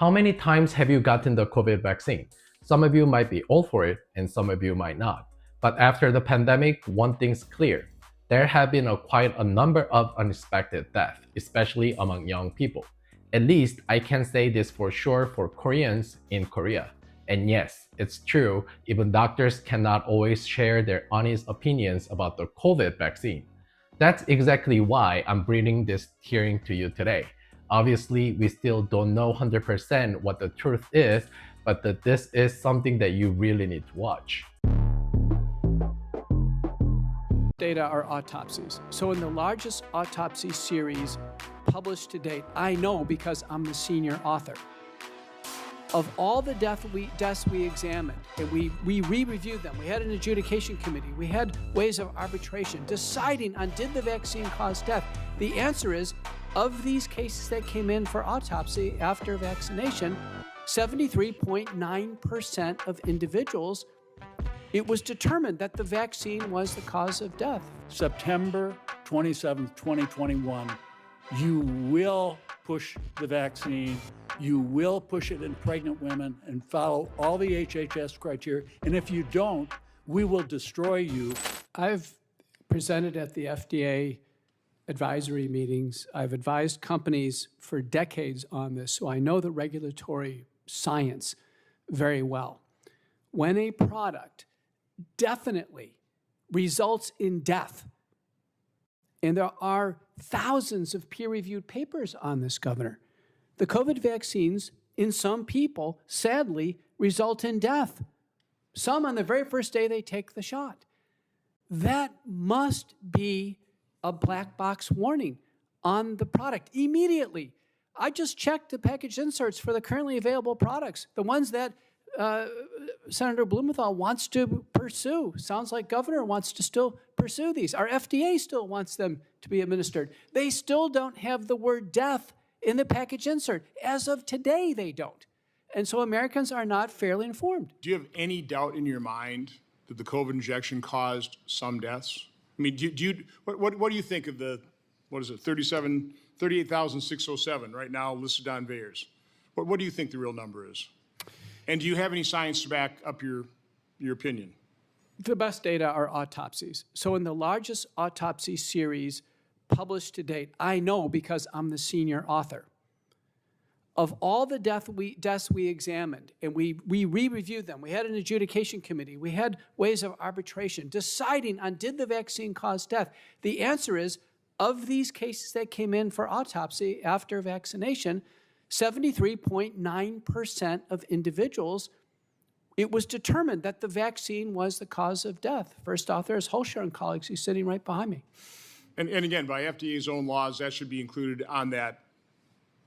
How many times have you gotten the COVID vaccine? Some of you might be all for it, and some of you might not. But after the pandemic, one thing's clear. There have been quite a number of unexpected deaths, especially among young people. At least I can say this for sure for Koreans in Korea. And yes, it's true, even doctors cannot always share their honest opinions about the COVID vaccine. That's exactly why I'm bringing this hearing to you today. Obviously, we still don't know 100% what the truth is, but this is something that you really need to watch. Data are autopsies. So in the largest autopsy series published to date, I know because I'm the senior author. Of all the deaths we examined, and we re-reviewed them, we had an adjudication committee, we had ways of arbitration, deciding on did the vaccine cause death. The answer is, of these cases that came in for autopsy after vaccination, 73.9% of individuals, it was determined that the vaccine was the cause of death. September 27th, 2021, you will push the vaccine, you will push it in pregnant women and follow all the HHS criteria, and if you don't, we will destroy you. I've presented at the FDA advisory meetings. I've advised companies for decades on this, so I know the regulatory science very well. When a product definitely results in death, and there are thousands of peer-reviewed papers on this, Governor, the COVID vaccines in some people, sadly, result in death. Some on the very first day they take the shot. That must be a black box warning on the product immediately. I just checked the package inserts for the currently available products, the ones that Senator Blumenthal wants to pursue. Sounds like Governor wants to still pursue these. Our FDA still wants them to be administered. They still don't have the word death in the package insert. As of today, they don't. And so Americans are not fairly informed. Do you have any doubt in your mind that the COVID injection caused some deaths? I mean, what do you think of the, 38,607 right now listed on VAERS? What do you think the real number is? And do you have any science to back up your opinion? The best data are autopsies. So in the largest autopsy series published to date, I know because I'm the senior author. Of all the deaths we examined, and we re-reviewed them, we had an adjudication committee, we had ways of arbitration, deciding on did the vaccine cause death. The answer is, of these cases that came in for autopsy after vaccination, 73.9% of individuals, it was determined that the vaccine was the cause of death. First author is Holscher and colleagues, who's sitting right behind me. And again, by FDA's own laws, that should be included on that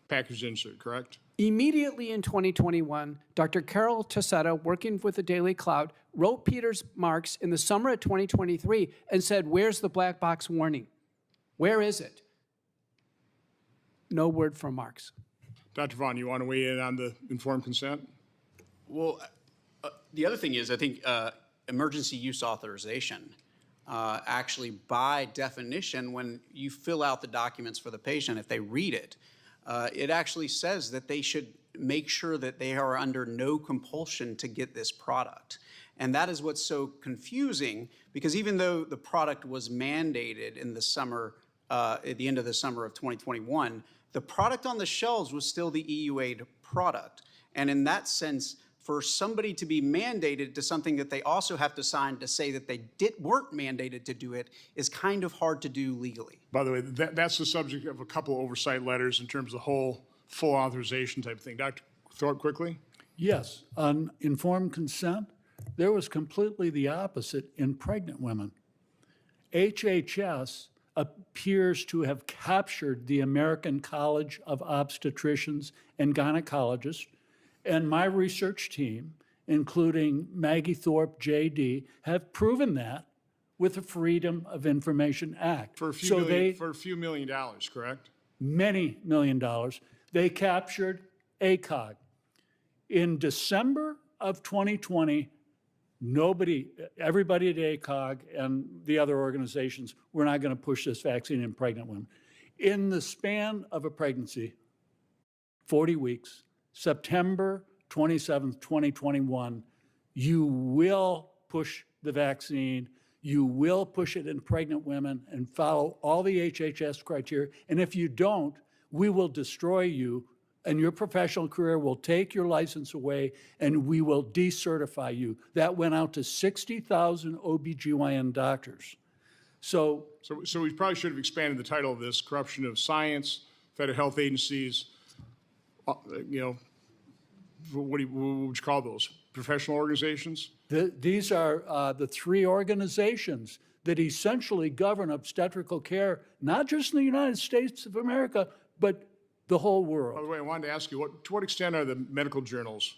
package insert, correct? Immediately in 2021, Dr. Carol Tossetta, working with the Daily Cloud, wrote Peter's Marks in the summer of 2023 and said, where's the black box warning? Where is it? No word from Marks. Dr. Vaughn, you want to weigh in on the informed consent? Well, the other thing is, I think emergency use authorization, actually by definition, when you fill out the documents for the patient, if they read it, it actually says that they should make sure that they are under no compulsion to get this product. And that is what's so confusing, because even though the product was mandated in the summer, at the end of the summer of 2021, the product on the shelves was still the EUA product. And in that sense, for somebody to be mandated to something that they also have to sign to say that they weren't mandated to do it is kind of hard to do legally. By the way, that's the subject of a couple oversight letters in terms of the whole full authorization type thing. Dr. Thorpe, quickly? Yes, on informed consent, there was completely the opposite in pregnant women. HHS appears to have captured the American College of Obstetricians and Gynecologists, and my research team, including Maggie Thorpe, JD, have proven that with the Freedom of Information Act. For a few million dollars, correct? Many $1 million. They captured ACOG. In December of 2020, everybody at ACOG and the other organizations, we're not going to push this vaccine in pregnant women. In the span of a pregnancy, 40 weeks, September 27th, 2021, you will push the vaccine, you will push it in pregnant women and follow all the HHS criteria. And if you don't, we will destroy you and your professional career will take your license away and we will decertify you. That went out to 60,000 OBGYN doctors. So we probably should have expanded the title of this: corruption of science, federal health agencies. You know, what would you call those? Professional organizations? These are the three organizations that essentially govern obstetrical care, not just in the United States of America, but the whole world. By the way, I wanted to ask you, to what extent are the medical journals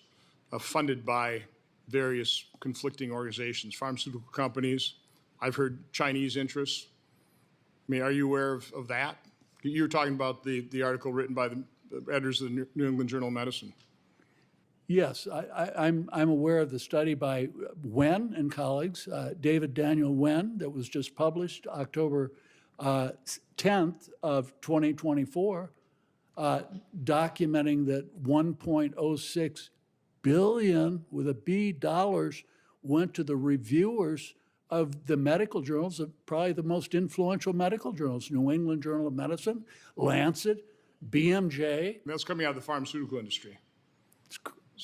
funded by various conflicting organizations, pharmaceutical companies? I've heard Chinese interests. I mean, are you aware of that? You were talking about the article written by the editors of the New England Journal of Medicine. Yes, I'm aware of the study by Wen and colleagues, David Daniel Wen, that was just published October 10th of 2024, documenting that 1.06 billion with a B dollars went to the reviewers of the medical journals, of probably the most influential medical journals: New England Journal of Medicine, Lancet, BMJ. And that's coming out of the pharmaceutical industry.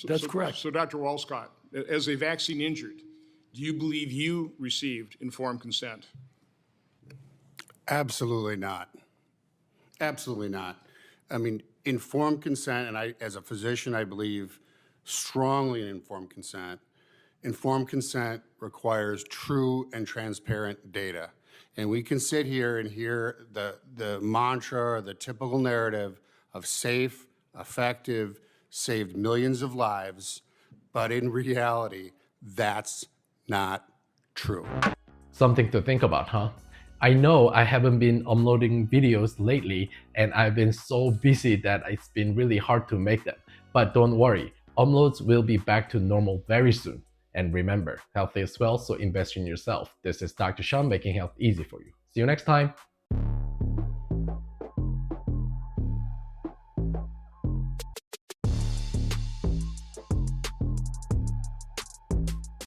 That's correct. So, Dr. Walscott, as a vaccine injured, do you believe you received informed consent? Absolutely not. Absolutely not. I mean, informed consent, and I, as a physician, I believe strongly in informed consent. Informed consent requires true and transparent data. And we can sit here and hear the mantra or the typical narrative of safe, effective, saved millions of lives, but in reality, that's not true. Something to think about, huh? I know I haven't been uploading videos lately and I've been so busy that it's been really hard to make them. But don't worry, uploads will be back to normal very soon. And remember, health is wealth, so invest in yourself. This is Dr. Sean, making health easy for you. See you next time.